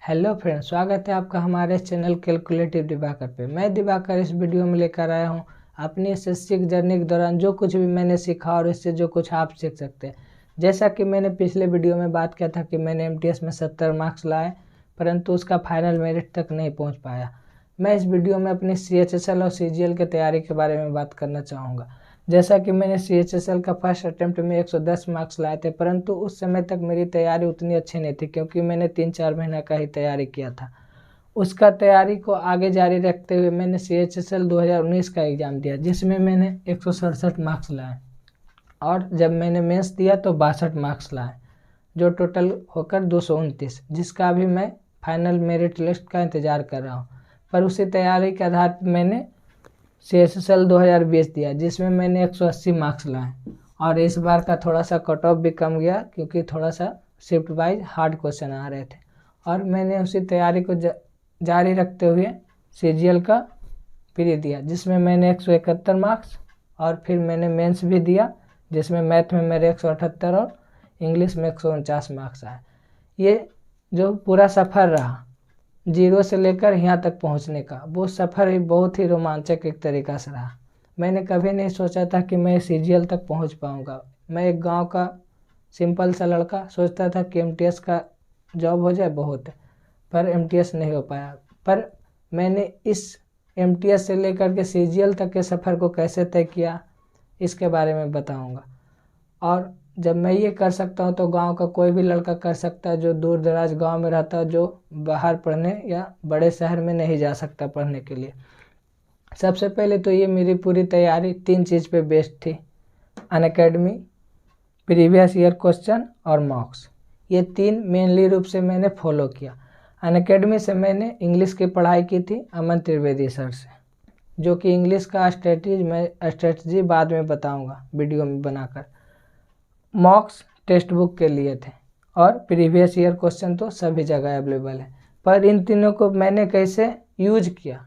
Hello friends, स्वागत है आपका हमारे चैनल कैलकुलेटिव दिवाकर पे। मैं दिवाकर इस वीडियो में लेकर आया हूँ अपनी एसएससी की जर्नी के दौरान जो कुछ भी मैंने सीखा और इससे जो कुछ आप सीख सकते हैं। जैसा कि मैंने पिछले वीडियो में बात किया था कि मैंने एमटीएस में 70 मार्क्स लाए, परंतु उसका फाइनल मेरिट तक नहीं पहुँच पाया। मैं इस वीडियो में अपनी CHSL और CGL की तैयारी के बारे में बात करना चाहूँगा। जैसा कि मैंने CHSL का फर्स्ट अटेम्प्ट में 110 मार्क्स लाए थे, परंतु उस समय तक मेरी तैयारी उतनी अच्छी नहीं थी क्योंककि मैंने 3-4 महीना का ही तैयारी किया था। उसका तैयारी को आगे जारी रखते हुए मैंने CHSL 2019 का एग्ज़ाम दिया, जिसमें मैंने 167 मार्क्स लाए और जब मैंने मेंस दिया तो 62 मार्क्स लाए, जो टोटल होकर 229, जिसका अभी मैं फाइनल मेरिट लिस्ट का इंतज़ार कर रहा हूँ। पर उसी तैयारी के आधार पर मैंने CHSL 2020 दिया, जिसमें मैंने 180 मार्क्स लाए और इस बार का थोड़ा सा कट ऑफ भी कम गया क्योंकि थोड़ा सा शिफ्ट वाइज हार्ड क्वेश्चन आ रहे थे। और मैंने उसी तैयारी को जारी रखते हुए CGL का प्री दिया, जिसमें मैंने 171 मार्क्स और फिर मैंने मेंस भी दिया, जिसमें मैथ में मेरे 178 और इंग्लिश में 149 मार्क्स आए। ये जो पूरा सफ़र रहा जीरो से लेकर यहाँ तक पहुँचने का, वो सफ़र ही बहुत ही रोमांचक एक तरीक़ा से रहा। मैंने कभी नहीं सोचा था कि मैं CGL तक पहुँच पाऊँगा। मैं एक गांव का सिंपल सा लड़का सोचता था कि MTS का जॉब हो जाए बहुत है, पर MTS नहीं हो पाया। पर मैंने इस MTS से लेकर के CGL तक के सफ़र को कैसे तय किया, इसके बारे में बताऊँगा। और जब मैं ये कर सकता हूँ तो गांव का कोई भी लड़का कर सकता है जो दूर दराज गांव में रहता है, जो बाहर पढ़ने या बड़े शहर में नहीं जा सकता पढ़ने के लिए। सबसे पहले तो ये मेरी पूरी तैयारी 3 चीज़ पे बेस्ड थी: अनअकैडमी, प्रीवियस ईयर क्वेश्चन और मॉक्स। ये 3 मेनली रूप से मैंने फॉलो किया। अनअकैडमी से मैंने इंग्लिश की पढ़ाई की थी अमन त्रिवेदी सर से, जो कि इंग्लिश का स्ट्रेटजी बाद में बताऊँगा वीडियो में बनाकर। मॉक्स टेक्स्ट बुक के लिए थे और प्रीवियस ईयर क्वेश्चन तो सभी जगह अवेलेबल है। पर इन तीनों को मैंने कैसे यूज किया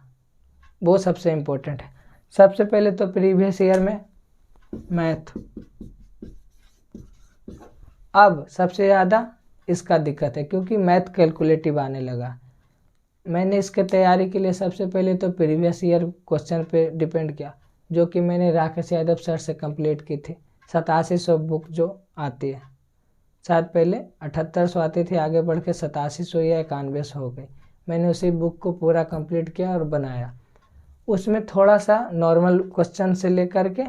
वो सबसे इम्पोर्टेंट है। सबसे पहले तो प्रीवियस ईयर में मैथ। अब सबसे ज़्यादा इसका दिक्कत है क्योंकि मैथ कैलकुलेटिव आने लगा। मैंने इसके तैयारी के लिए सबसे पहले तो प्रीवियस ईयर क्वेश्चन पे डिपेंड किया, जो कि मैंने राकेश यादव सर से कंप्लीट की थी। 8700 बुक जो आती है, शायद पहले 7800 आती थी, आगे बढ़ के 8700 या 9100 हो गई। मैंने उसी बुक को पूरा कंप्लीट किया और बनाया। उसमें थोड़ा सा नॉर्मल क्वेश्चन से लेकर के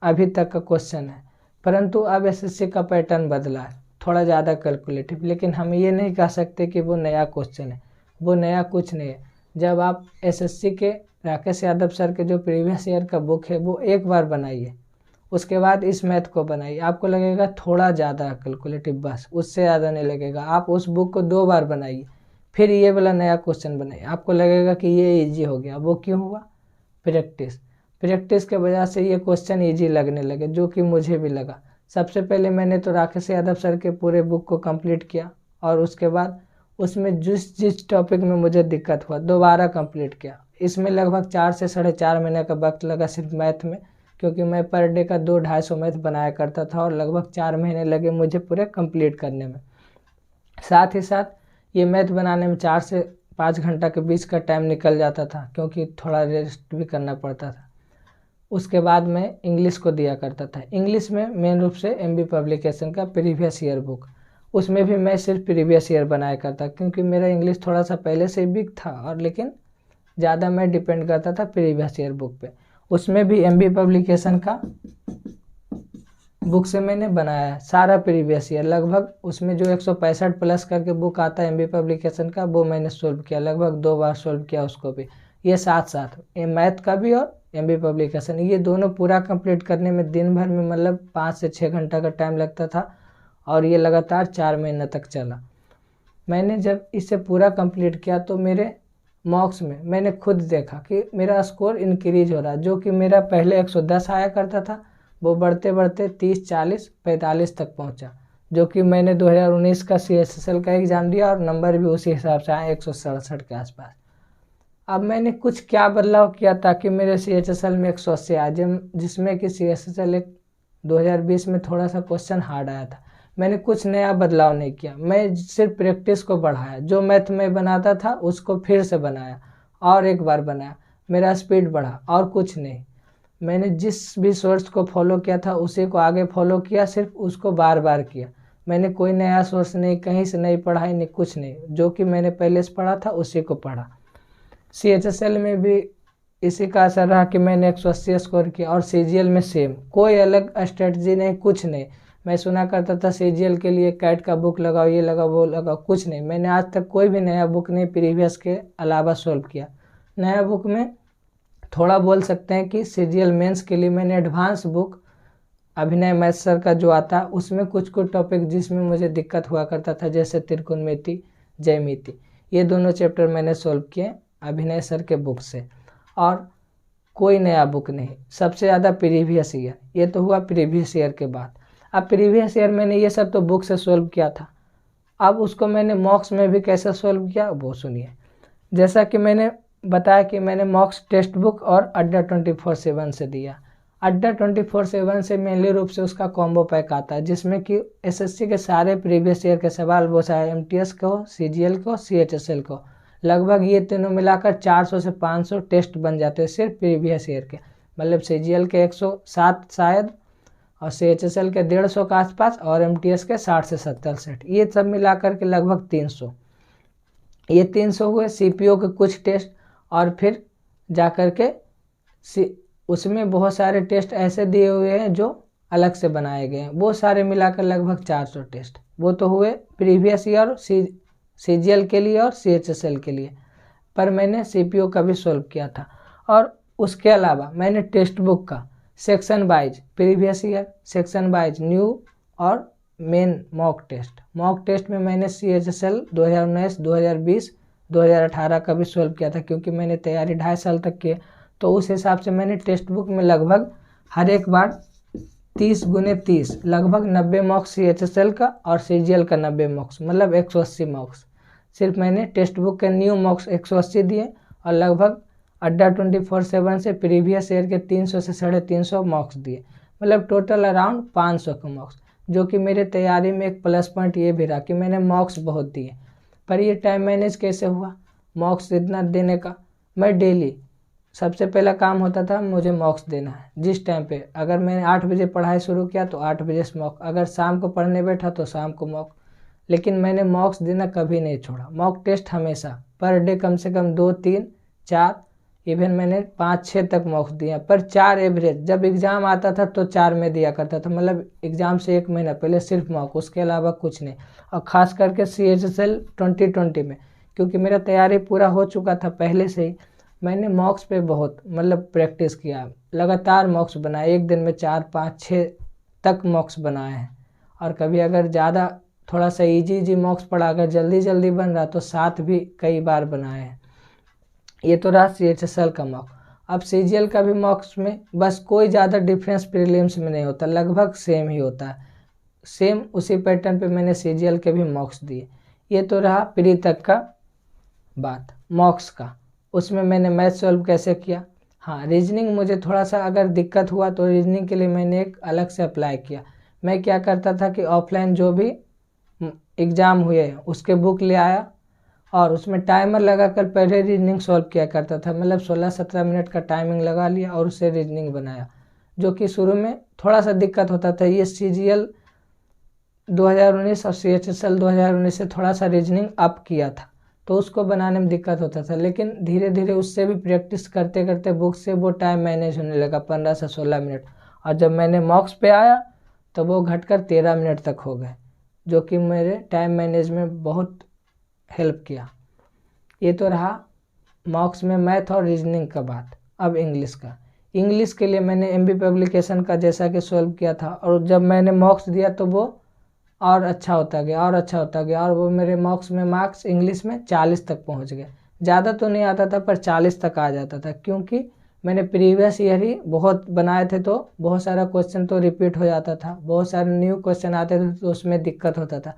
अभी तक का क्वेश्चन है, परंतु अब SSC का पैटर्न बदला है, थोड़ा ज़्यादा कैलकुलेटिव। लेकिन हम ये नहीं कह सकते कि वो नया क्वेश्चन है, वो नया कुछ नहीं है। जब आप SSC के राकेश यादव सर के जो प्रीवियस ईयर का बुक है वो एक बार बनाइए, उसके बाद इस मैथ को बनाइए, आपको लगेगा थोड़ा ज़्यादा कैलकुलेटिव, बस उससे ज़्यादा नहीं लगेगा। आप उस बुक को 2 बार बनाइए, फिर ये वाला नया क्वेश्चन बनाइए, आपको लगेगा कि ये इजी हो गया। वो क्यों हुआ? प्रैक्टिस के वजह से ये क्वेश्चन इजी लगने लगे, जो कि मुझे भी लगा। सबसे पहले मैंने तो राकेश यादव सर के पूरे बुक को कंप्लीट किया और उसके बाद उसमें जिस टॉपिक में मुझे दिक्कत हुआ दोबारा कंप्लीट किया। इसमें लगभग 4 से 4.5 महीने का वक्त लगा सिर्फ मैथ में, क्योंकि मैं पर डे का 200-250 मैथ बनाया करता था और लगभग 4 महीने लगे मुझे पूरे कंप्लीट करने में। साथ ही साथ ये मैथ बनाने में 4 से 5 घंटा के बीच का टाइम निकल जाता था, क्योंकि थोड़ा रेस्ट भी करना पड़ता था। उसके बाद मैं इंग्लिश को दिया करता था। इंग्लिश में मेन रूप से MB पब्लिकेशन का प्रीवियस ईयर बुक, उसमें भी मैं सिर्फ प्रीवियस ईयर बनाया करता, क्योंकि मेरा इंग्लिश थोड़ा सा पहले से वीक था और लेकिन ज़्यादा मैं डिपेंड करता था प्रीवियस ईयर बुक पे। उसमें भी MB पब्लिकेशन का बुक से मैंने बनाया सारा प्रीवियस ईयर। लगभग उसमें जो 165 प्लस करके बुक आता है MB पब्लिकेशन का, वो मैंने सोल्व किया, लगभग 2 बार सोल्व किया उसको भी। ये साथ साथ ये मैथ का भी और MB पब्लिकेशन, ये दोनों पूरा कंप्लीट करने में दिन भर में मतलब 5 से 6 घंटा का टाइम लगता था और ये लगातार 4 महीने तक चला। मैंने जब इसे पूरा कंप्लीट किया तो मेरे मॉक्स में मैंने खुद देखा कि मेरा स्कोर इंक्रीज हो रहा, जो कि मेरा पहले 110 आया करता था, वो बढ़ते बढ़ते 30, 40, 45 तक पहुंचा, जो कि मैंने 2019 का CHSL का एग्ज़ाम दिया और नंबर भी उसी हिसाब से आए 167 के आसपास। अब मैंने कुछ क्या बदलाव किया ताकि मेरे CHSL में 180 आ जाए, जिसमें कि CHSL 2020 में थोड़ा सा क्वेश्चन हार्ड आया था। मैंने कुछ नया बदलाव नहीं किया, मैं सिर्फ प्रैक्टिस को बढ़ाया। जो मैथ में बनाता था उसको फिर से बनाया और एक बार बनाया, मेरा स्पीड बढ़ा और कुछ नहीं। मैंने जिस भी सोर्स को फॉलो किया था उसी को आगे फॉलो किया, सिर्फ उसको बार बार किया। मैंने कोई नया सोर्स नहीं, कहीं से नई पढ़ाई नहीं, कुछ नहीं, जो कि मैंने पहले से पढ़ा था उसी को पढ़ा। CHSL में भी इसी का असर रहा कि मैंने 180 स्कोर किया, और CGL में सेम, कोई अलग स्ट्रेटजी नहीं, कुछ नहीं। मैं सुना करता था CGL के लिए कैट का बुक लगाओ, ये लगाओ, वो लगाओ, कुछ नहीं। मैंने आज तक कोई भी नया बुक नहीं प्रीवियस के अलावा सॉल्व किया। नया बुक में थोड़ा बोल सकते हैं कि CGL मेंस के लिए मैंने एडवांस बुक अभिनय मैथ सर का जो आता, उसमें कुछ कुछ टॉपिक जिसमें मुझे दिक्कत हुआ करता था, जैसे त्रिकोणमिति, ज्यामिति, ये दोनों चैप्टर मैंने सॉल्व किए अभिनय सर के बुक से, और कोई नया बुक नहीं। सबसे ज़्यादा प्रीवियस ईयर, ये तो हुआ प्रीवियस ईयर के बाद। अब प्रीवियस ईयर मैंने ये सब तो बुक से सॉल्व किया था, अब उसको मैंने मॉक्स में भी कैसे सॉल्व किया वो सुनिए। जैसा कि मैंने बताया कि मैंने मॉक्स टेक्स्ट बुक और अड्डा 24/7 से दिया। अड्डा 24/7 से मेनली रूप से उसका कॉम्बो पैक आता है, जिसमें कि SSC के सारे प्रीवियस ईयर के सवाल, वो चाहे MTS को, CGL को, CHSL को, लगभग ये तीनों मिलाकर 400 से 500 टेस्ट बन जाते हैं सिर्फ प्रीवियस ईयर के। मतलब CGL के 107 शायद, और CHSL के 150 के आसपास, और MTS के 60 से 70 सेट, ये सब मिलाकर के लगभग 300। ये 300 हुए। CPO के कुछ टेस्ट, और फिर जाकर के उसमें बहुत सारे टेस्ट ऐसे दिए हुए हैं जो अलग से बनाए गए हैं, वो सारे मिलाकर लगभग 400 टेस्ट। वो तो हुए प्रीवियस ईयर CGL के लिए और CHSL के लिए, पर मैंने CPO का भी सॉल्व किया था। और उसके अलावा मैंने टेक्स्ट बुक का section wise previous year, section wise new और मेन मॉक टेस्ट में मैंने CHSL 2019, 2020, 2018 का भी सॉल्व किया था, क्योंकि मैंने तैयारी 2.5 साल तक की, तो उस हिसाब से मैंने टेक्स्ट बुक में लगभग हर एक बार 30 × 30 लगभग 90 मार्क्स CHSL का, और CGL का 90 मार्क्स, मतलब 180 मार्क्स। सिर्फ मैंने टेक्स्ट बुक के न्यू मार्क्स 180 दिए, और लगभग अड्डा 24/7 से प्रीवियस ईयर के 300 से 350 मार्क्स दिए, मतलब टोटल अराउंड 500 के मार्क्स, जो कि मेरे तैयारी में एक प्लस पॉइंट ये भी रहा कि मैंने मार्क्स बहुत दिए। पर ये टाइम मैनेज कैसे हुआ मार्क्स इतना देने का? मैं डेली सबसे पहला काम होता था मुझे मार्क्स देना है, जिस टाइम पे अगर मैंने 8 बजे पढ़ाई शुरू किया तो 8 बजे से मॉक, अगर शाम को पढ़ने बैठा तो शाम को मॉक, लेकिन मैंने मॉक्स देना कभी नहीं छोड़ा। मॉक टेस्ट हमेशा पर डे कम से कम 2, 3, 4, इवन मैंने 5, 6 तक मॉक्स दिया, पर 4 एवरेज। जब एग्ज़ाम आता था तो 4 में दिया करता था, मतलब एग्ज़ाम से 1 महीना पहले सिर्फ मॉक, उसके अलावा कुछ नहीं। और ख़ास करके CHSL 2020 में, क्योंकि मेरा तैयारी पूरा हो चुका था पहले से ही, मैंने मॉक्स पे बहुत मतलब प्रैक्टिस किया, लगातार मॉक्स बनाए, एक दिन में 4, 5, 6 तक मॉक्स बनाए हैं। और कभी अगर ज़्यादा थोड़ा सा इजी मॉक्स पड़ा, अगर जल्दी बन रहा तो 7 भी कई बार बनाए हैं। ये तो रहा CHSL का मॉक। अब CGL का भी मॉक्स में बस कोई ज़्यादा डिफरेंस प्रीलिम्स में नहीं होता, लगभग सेम ही होता है। सेम उसी पैटर्न पे मैंने CGL के भी मॉक्स दिए। ये तो रहा प्री तक का बात मॉक्स का। उसमें मैंने मैथ सॉल्व कैसे किया। हाँ, रीजनिंग मुझे थोड़ा सा अगर दिक्कत हुआ तो रीजनिंग के लिए मैंने एक अलग से अप्लाई किया। मैं क्या करता था कि ऑफलाइन जो भी एग्ज़ाम हुए उसके बुक ले आया, और उसमें टाइमर लगाकर पहले रीजनिंग सॉल्व किया करता था, मतलब 16-17 मिनट का टाइमिंग लगा लिया और उससे रीजनिंग बनाया, जो कि शुरू में थोड़ा सा दिक्कत होता था। ये CGL 2019 और CHSL 2019 से थोड़ा सा रीजनिंग अप किया था, तो उसको बनाने में दिक्कत होता था, लेकिन धीरे धीरे उससे भी प्रैक्टिस करते करते बुक से वो टाइम मैनेज होने लगा, 15 से 16 मिनट। और जब मैंने मॉक्स पे आया तो वो घटकर 13 मिनट तक हो गए, जो कि मेरे टाइम मैनेज में बहुत हेल्प किया। ये तो रहा मॉक्स में मैथ और रीजनिंग का बात। अब इंग्लिश का। इंग्लिश के लिए मैंने MB पब्लिकेशन का जैसा कि सॉल्व किया था, और जब मैंने मॉक्स दिया तो वो और अच्छा होता गया और अच्छा होता गया, और वो मेरे मॉक्स में मार्क्स इंग्लिश में 40 तक पहुंच गए। ज़्यादा तो नहीं आता था पर 40 तक आ जाता था, क्योंकि मैंने प्रीवियस ईयर ही बहुत बनाए थे, तो बहुत सारा क्वेश्चन तो रिपीट हो जाता था, बहुत सारे न्यू क्वेश्चन आते थे तो उसमें दिक्कत होता था,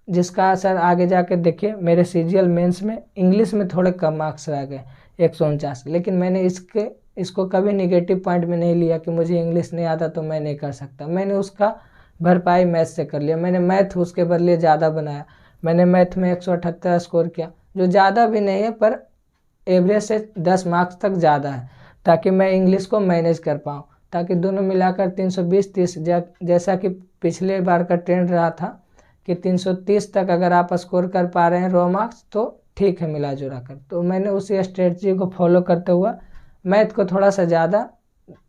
जिसका असर आगे जाके देखिए मेरे CGL मेंस में इंग्लिश में थोड़े कम मार्क्स रह गए, 149। लेकिन मैंने इसको कभी निगेटिव पॉइंट में नहीं लिया कि मुझे इंग्लिश नहीं आता तो मैं नहीं कर सकता। मैंने उसका भरपाई मैथ से कर लिया। मैंने मैथ उसके बदले ज़्यादा बनाया। मैंने मैथ में 178 स्कोर किया, जो ज़्यादा भी नहीं है पर एवरेज से 10 मार्क्स तक ज़्यादा है, ताकि मैं इंग्लिश को मैनेज कर पाऊँ, ताकि दोनों मिलाकर 320-30 जैसा कि पिछले बार का ट्रेंड रहा था कि 330 तक अगर आप स्कोर कर पा रहे हैं रॉ मार्क्स तो ठीक है मिला जुला कर। तो मैंने उसी स्ट्रेटजी को फॉलो करते हुआ मैथ को थोड़ा सा ज़्यादा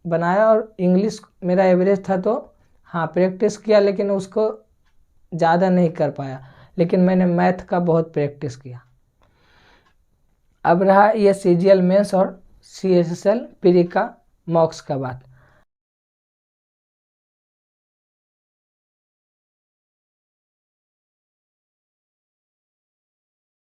बनाया, और इंग्लिश मेरा एवरेज था तो हाँ प्रैक्टिस किया, लेकिन उसको ज़्यादा नहीं कर पाया, लेकिन मैंने मैथ का बहुत प्रैक्टिस किया। अब रहा ये CGL मेंस और CSSL प्री का मॉक्स का बात।